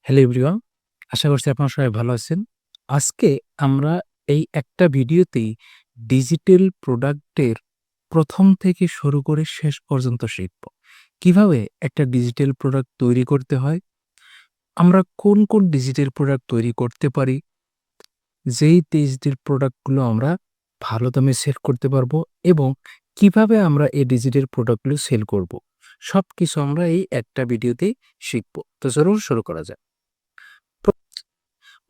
Hello everyone, আশা করছি আপনারা সবাই ভালো আছেন। আজকে আমরা এই একটা ভিডিওতেই ডিজিটাল প্রোডাক্টের ১ম থেকে শুরু করে শেষ পর্যন্ত শিখব। কিভাবে একটা ডিজিটাল প্রোডাক্ট তৈরি করতে হয়, আমরা কোন ডিজিটাল প্রোডাক্ট তৈরি করতে পারি, যেই ডিজিটাল প্রোডাক্টগুলো আমরা ভালো দামে সেল করতে পারবো এবং কিভাবে আমরা এই ডিজিটাল প্রোডাক্টগুলো সেল করব। সবকিছু আমরা এই একটা ভিডিওতেই শিখব। তো চলুন শুরু করা যাক।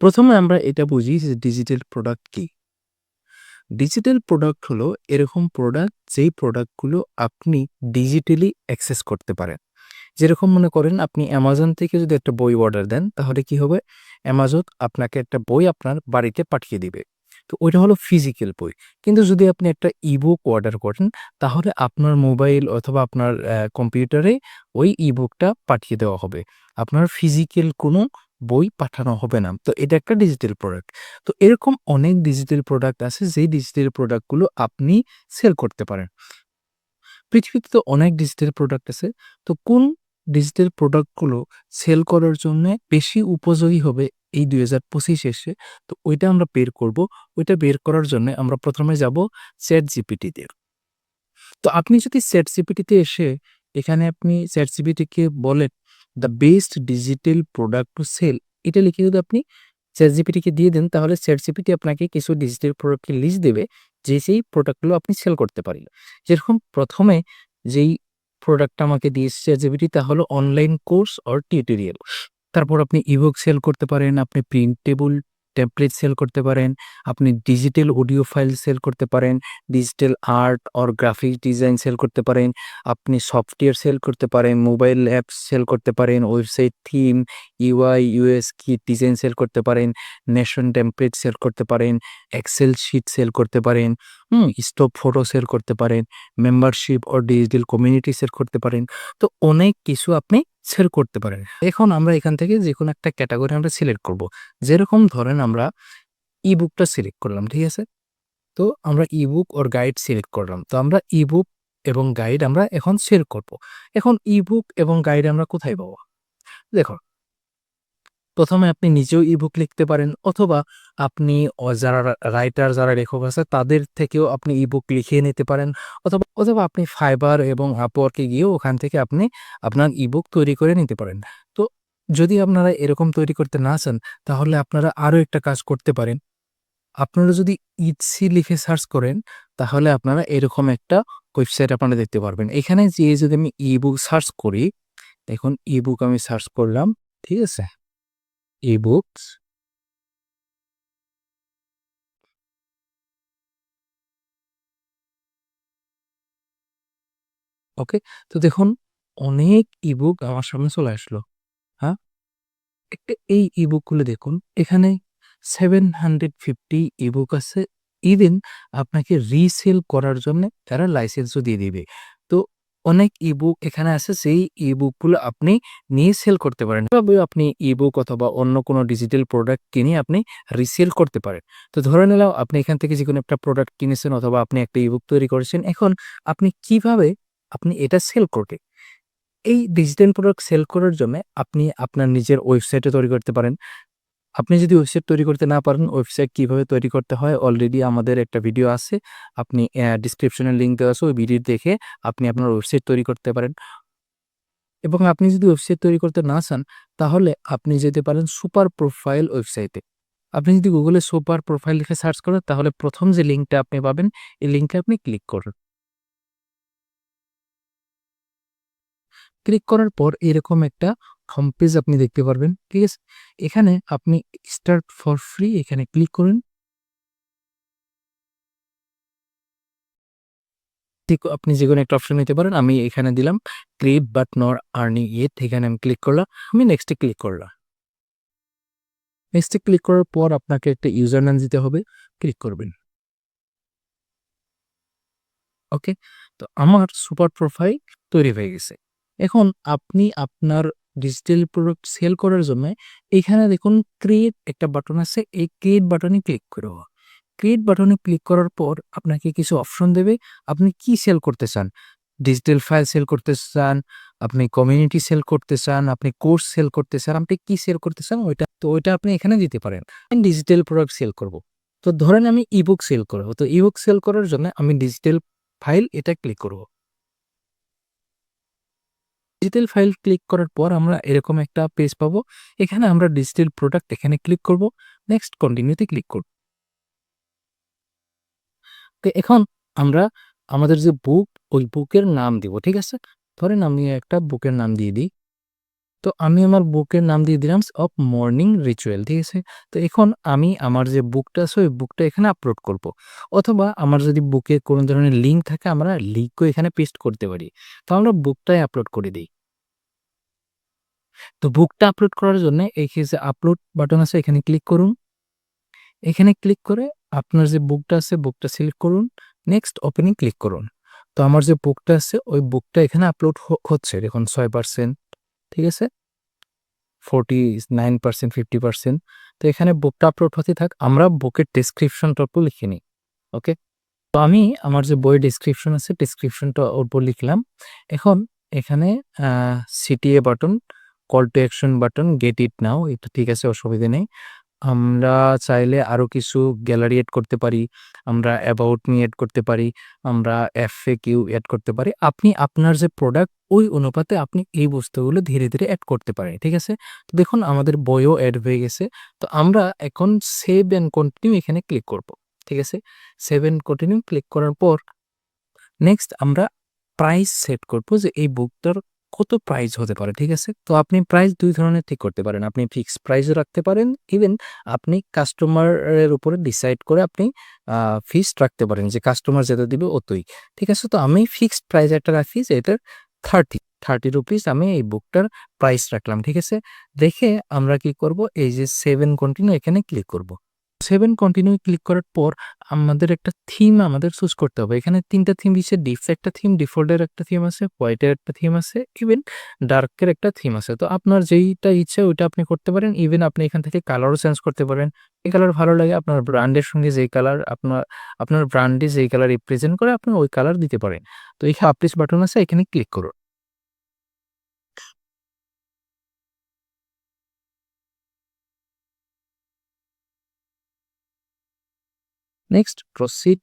১ম এ আমরা এটা বুঝি যে ডিজিটাল প্রোডাক্ট কি? ডিজিটাল প্রোডাক্ট হলো এরকম প্রোডাক্ট যেই প্রোডাক্টগুলো আপনি ডিজিটালি অ্যাক্সেস করতে পারেন। যেরকম মনে করেন আপনি Amazon থেকে যদি একটা বই অর্ডার দেন তাহলে কি হবে? Amazon আপনাকে একটা বই আপনার বাড়িতে পাঠিয়ে দিবে। তো ওইটা হলো ফিজিক্যাল বই। কিন্তু যদি আপনি একটা ই-বুক অর্ডার করেন তাহলে আপনার মোবাইল অথবা আপনার কম্পিউটারে ওই ই-বুকটা পাঠিয়ে দেওয়া হবে। আপনার ফিজিক্যাল কোনো বই পাঠানো হবে না। তো এটা একটা ডিজিটাল প্রোডাক্ট। তো এরকম অনেক ডিজিটাল প্রোডাক্ট আছে যেই ডিজিটাল প্রোডাক্টগুলো আপনি সেল করতে পারেন। পৃথিবীতে তো অনেক ডিজিটাল প্রোডাক্ট আছে। তো কোন ডিজিটাল প্রোডাক্টগুলো সেল করার জন্যে বেশি উপযোগী হবে এই ২০২৫ এসে, তো ওইটা আমরা বের করব। ওইটা বের করার জন্যে আমরা ১ম এ যাব ChatGPT তে। তো আপনি যদি ChatGPT তে এসে এখানে আপনি ChatGPT কে বলেন, "the best digital product to sell" এটা লিখে যদি আপনি ChatGPT কে দিয়ে দেন তাহলে ChatGPT আপনাকে কিছু ডিজিটাল প্রোডাক্টের লিস্ট দেবে যে সেই প্রোডাক্টগুলো আপনি সেল করতে পারেন। যেরকম ১ম এ যেই প্রোডাক্টটা আমাকে দিয়েছে ChatGPT তা হলো অনলাইন কোর্স অর টিউটোরিয়াল। তারপর আপনি ইবুক সেল করতে পারেন, আপনি প্রিন্টেবল টেমপ্লেট সেল করতে পারেন, আপনি ডিজিটাল অডিও ফাইল সেল করতে পারেন, digital art or graphic design sell করতে পারেন, আপনি সফটওয়্যার সেল করতে পারেন, মোবাইল অ্যাপস সেল করতে পারেন, website theme, UI, UX kit design sell করতে পারেন, নেশন টেমপ্লেট সেল করতে পারেন, এক্সেল শিট সেল করতে পারেন, স্টক ফটো সেল করতে পারেন, membership or digital community sell করতে পারেন। তো অনেক কিছু আপনি সেল করতে পারেন। এখন আমরা এখান থেকে যেকোনো একটা ক্যাটেগরি আমরা সিলেক্ট করব। যেরকম ধরেন আমরা ই-বুকটা সিলেক্ট করলাম, ঠিক আছে? তো আমরা ই-বুক ওর গাইড সিলেক্ট করলাম। তো আমরা ই-বুক এবং গাইড আমরা এখন সেল করব। এখন ই-বুক এবং গাইড আমরা কোথায় পাবো? দেখুন, ১ম এ আপনি নিজেও ই-বুক লিখতে পারেন অথবা আপনি যারা রাইটার যারা লেখক আছে তাদের থেকেও আপনি ই-বুক লিখিয়ে নিতে পারেন অথবা আপনি Fiverr এবং Upwork এ গিয়েও ওখান থেকে আপনি আপনার ই-বুক তৈরি করে নিতে পারেন। তো যদি আপনারা এরকম তৈরি করতে না চান তাহলে আপনারা আরো একটা কাজ করতে পারেন। আপনারা যদি ইটসি লিখে সার্চ করেন তাহলে আপনারা এরকম একটা ওয়েবসাইট আপনারা দেখতে পারবেন। এখানে যেয়ে যদি আমি ই-বুক সার্চ করি, দেখুন ই-বুক আমি সার্চ করলাম, ঠিক আছে? ই-বুকস, ওকে? তো দেখুন অনেক ই-বুক আমার সামনে চলে আসলো। হ্যাঁ? এই ই-বুক গুলো দেখুন। এখানে 750 ই-বুক আছে। ইভেন আপনাকে রিসেল করার জন্যে তারা লাইসেন্সও দিয়ে দিবে। তো অনেক ই-বুক এখানে আছে যেই ই-বুক গুলো আপনি নিয়ে সেল করতে পারেন। এভাবেও আপনি ই-বুক অথবা অন্য কোনো ডিজিটাল প্রোডাক্ট কিনে আপনি রিসেল করতে পারেন। তো ধরে নিলাম আপনি এখান থেকে যেকোনো একটা প্রোডাক্ট কিনেছেন অথবা আপনি একটা ই-বুক তৈরি করেছেন। এখন আপনি কিভাবে আপনি এটা সেল করবেন? এই ডিজিটাল প্রোডাক্ট সেল করার জন্যে আপনি আপনার নিজের ওয়েবসাইটও তৈরি করতে পারেন। আপনি যদি ওয়েবসাইট তৈরি করতে না পারেন, ওয়েবসাইট কিভাবে তৈরি করতে হয় অলরেডি আমাদের একটা ভিডিও আছে। আপনি ডেসক্রিপশনে লিংক দেওয়া আছে। ওই ভিডিও দেখে আপনি আপনার ওয়েবসাইট তৈরি করতে পারেন। এবং আপনি যদি ওয়েবসাইট তৈরি করতে না চান, তাহলে আপনি যেতে পারেন সুপার প্রোফাইল ওয়েবসাইটে। আপনি যদি গুগলে সুপার প্রোফাইল লিখে সার্চ করেন, তাহলে ১ম যে লিঙ্কটা আপনি পাবেন, এই লিঙ্কে আপনি ক্লিক করুন। ক্লিক করার পর এরকম একটা হোম পেজ আপনি দেখতে পারবেন। ঠিক আছে? এখানে আপনি স্টার্ট ফর ফ্রি এখানে ক্লিক করুন। ঠিক আপনি যেকোনো একটা অপশন নিতে পারেন। আমি এখানে দিলাম create but not earning yet, এখানে আমি ক্লিক করলাম। আমি নেক্সট এ ক্লিক করলাম। নেক্সট এ ক্লিক করার পর আপনাকে একটা ইউজার নেম দিতে হবে। ক্লিক করবেন। ওকে? তো আমার সুপার প্রোফাইল তৈরি হয়ে গেছে। এখন আপনি আপনার ডিজিটাল প্রোডাক্ট সেল করার জন্য এখানে দেখুন ক্রিয়েট একটা বাটন আছে। এই ক্রিয়েট বাটনে ক্লিক করব। ক্রিয়েট বাটনে ক্লিক করার পর আপনাকে কিছু অপশন দেবে। আপনি কি সেল করতে চান? ডিজিটাল ফাইল সেল করতে চান, আপনি কমিউনিটি সেল করতে চান, আপনি কোর্স সেল করতে চান, আপনি কি সেল করতে চান ওইটা আপনি এখানে দিতে পারেন। আমি ডিজিটাল প্রোডাক্ট সেল করব। তো ধরেন আমি ইবুক সেল করব। তো ইবুক সেল করার জন্য আমি ডিজিটাল ফাইল এটা ক্লিক করব। ডিজিটাল ফাইল ক্লিক করার পর আমরা এরকম একটা পেজ পাবো। এখানে আমরা ডিজিটাল প্রোডাক্ট এখানে ক্লিক করব। নেক্সট কন্টিনিউতে ক্লিক করব। তো এখন আমরা আমাদের যে বুক, ওই বুকের নাম দিব। ঠিক আছে? ধরেন আমি একটা বুকের নাম দিয়ে দিই। তো আমি আমার বুকের নাম দিয়ে দিলাম অফ মর্নিং রিচুয়াল। ঠিক আছে? তো এখন আমি আমার যে বুকটা আছে ওই বুকটা এখানে আপলোড করব। অথবা আমার যদি বুকে কোনো ধরনের লিঙ্ক থাকে আমরা লিঙ্কও এখানে পেস্ট করতে পারি। তো আমরা বুকটাই আপলোড করে দেই। তো বুকটা আপলোড করার জন্য এই যে আপলোড বাটন আছে এখানে ক্লিক করুন। এখানে ক্লিক করে আপনার যে বুকটা আছে বুকটা সিলেক্ট করুন। নেক্সট ওপেন এ ক্লিক করুন। তো আমার যে বুকটা আছে ওই বুকটা এখানে আপলোড হচ্ছে। দেখুন 6%, ঠিক আছে? 49%, 50%। তো এখানে বুকটা আপলোড হতে থাক। আমরা বুকের ডেসক্রিপশনটুকু লিখে নিই। ওকে? তো আমি আমার যে বইয়ের ডেসক্রিপশন আছে ডেসক্রিপশনটা ওর উপর লিখলাম। এখন এখানে a CTA button, call to action button, get it now এটা ঠিক আছে, অসুবিধা নেই। আমরা চাইলে আরো কিছু গ্যালারি এড করতে পারি। আমরা অ্যাবাউট মি এড করতে পারি। আমরা এফএকিউ এড করতে পারি। আপনি আপনার যে প্রোডাক্ট ওই অনুপাতে আপনি এই বস্তুগুলো ধীরে, ধীরে এড করতে পারেন। ঠিক আছে? তো দেখুন আমাদের বইও এড হয়ে গেছে। তো আমরা এখন সেভ অ্যান্ড কন্টিনিউ এখানে ক্লিক করব। ঠিক আছে? সেভ অ্যান্ড কন্টিনিউ ক্লিক করার পর নেক্সট আমরা প্রাইস সেট করব যে এই বুকটার কত প্রাইস হতে পারে। ঠিক আছে? তো আপনি প্রাইস ২ ধরনের ঠিক করতে পারেন। আপনি ফিক্সড প্রাইসও রাখতে পারেন। ইভেন আপনি কাস্টমারের উপরে ডিসাইড করে আপনি ফিক্সড রাখতে পারেন যে কাস্টমার যেটা দিবে অতই। ঠিক আছে? তো আমি ফিক্সড প্রাইস একটা রাখি যে এটার 30 আমি এই বুকটার প্রাইস রাখলাম। ঠিক আছে? রেখে আমরা কি করব এই যে সেভ অ্যান্ড কন্টিনিউ এখানে ক্লিক করব। সেভ অ্যান্ড কন্টিনিউ ক্লিক করার পর আমাদের একটা থিম আমাদের চুজ করতে হবে। এখানে ৩ টা থিম দিচ্ছে। ডিপস একটা থিম, ডিফল্টের একটা থিম আছে, হোয়াইটের একটা থিম আছে, ইভেন ডার্কের একটা থিম আছে। তো আপনার যেইটা ইচ্ছা ওইটা আপনি করতে পারেন। ইভেন আপনি এখান থেকে কালারও চেঞ্জ করতে পারেন। এই কালার ভালো লাগে আপনার ব্র্যান্ডের সঙ্গে যেই কালার আপনার ব্র্যান্ডে যেই কালার রিপ্রেজেন্ট করে আপনি ওই কালার দিতে পারেন। তো এখানে পাবলিশ বাটন আছে এখানে ক্লিক করুন। Next proceed,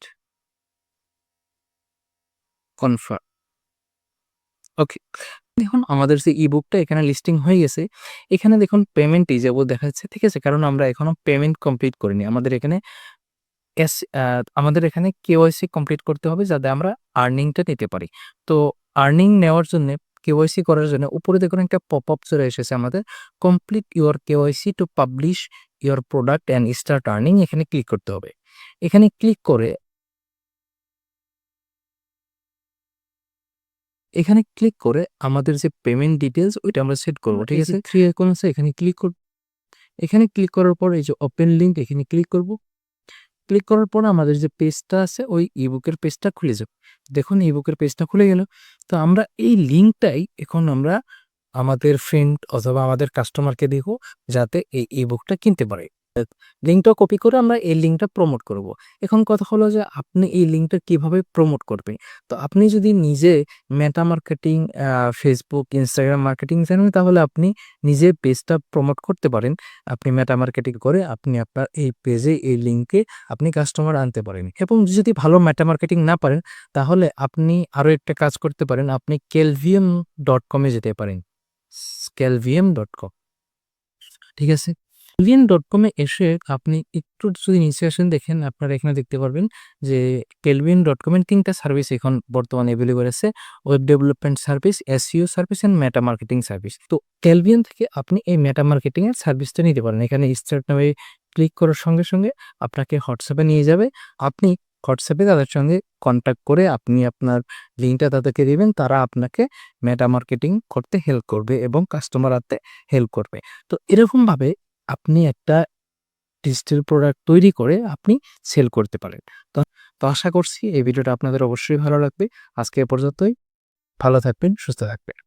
confirm. ওকে। দেখুন আমাদের যে ই-বুকটা এখানে লিস্টিং হয়ে গেছে। এখানে দেখুন পেমেন্ট ইজেবল দেখা যাচ্ছে। ঠিক আছে? কারণ আমরা এখনো পেমেন্ট কমপ্লিট করিনি। এস আ আমাদের এখানে কেওয়াইসি কমপ্লিট করতে হবে যাতে আমরা আর্নিংটা নিতে পারি। তো আর্নিং নেওয়ার জন্যে কেওয়াইসি করার জন্য উপরে দেখুন একটা পপআপ চলে এসেছে আমাদের। Complete your KYC to publish your product and start earning এখানে ক্লিক করতে হবে। এখানে ক্লিক করে আমাদের যে পেমেন্ট ডিটেইলস ওইটা আমরা সেট করব। ঠিক আছে? 3 আইকন আছে এখানে ক্লিক করব। এখানে ক্লিক করার পর এই যে ওপেন লিঙ্ক এখানে ক্লিক করব। ক্লিক করার পর আমাদের যে পেজটা আছে ওই ইবুকের পেজটা খুলে যাবে। দেখুন ইবুকের পেজটা খুলে গেল। তো আমরা এই লিঙ্কটাই এখন আমরা আমাদের ফ্রেন্ড অথবা আমাদের কাস্টমারকে দিব যাতে এই ই-বুকটা কিনতে পারে। লিঙ্কটা কপি করে আমরা এই লিঙ্কটা প্রমোট করব। এখন কথা হলো যে আপনি এই লিঙ্কটা কিভাবে প্রমোট করবেন? তো আপনি যদি নিজে মেটা মার্কেটিং, Facebook, Instagram মার্কেটিং জানেন তাহলে আপনি নিজে পেজটা প্রমোট করতে পারেন। আপনি মেটা মার্কেটিং করে আপনি আপনার এই পেজে এই লিঙ্কে আপনি কাস্টমার আনতে পারেন। এবং যদি ভালো মেটা মার্কেটিং না পারেন তাহলে আপনি আরো একটা কাজ করতে পারেন। আপনি kelvium.com এ যেতে পারেন। kelvium.com, ঠিক আছে? kelvin.com এ এসে আপনি একটু যদি নিচে আসেন দেখেন আপনারা এখানে দেখতে পারবেন যে kelvin.com এর ৩ টা সার্ভিস এখন বর্তমানে এভেইলেবল আছে। Web development service, SEO service and meta marketing service. তো Kelvin থেকে আপনি এই মেটা মার্কেটিং এর সার্ভিসটা নিতে পারেন। এখানে স্টার্ট নামে ক্লিক করার সঙ্গে, সঙ্গে আপনাকে হোয়াটসঅ্যাপে নিয়ে যাবে। আপনি হোয়াটসঅ্যাপে তাদের সঙ্গে কনট্যাক্ট করে আপনি আপনার লিঙ্কটা তাদেরকে দিবেন। তারা আপনাকে মেটা মার্কেটিং করতে হেল্প করবে এবং কাস্টমার আনতে হেল্প করবে। তো এরকমভাবে আপনি একটা ডিজিটাল প্রোডাক্ট তৈরি করে আপনি সেল করতে পারেন। তো তো আশা করছি এই ভিডিওটা আপনাদের অবশ্যই ভালো লাগবে। আজকে এ পর্যন্তই। ভালো থাকবেন, সুস্থ থাকবেন।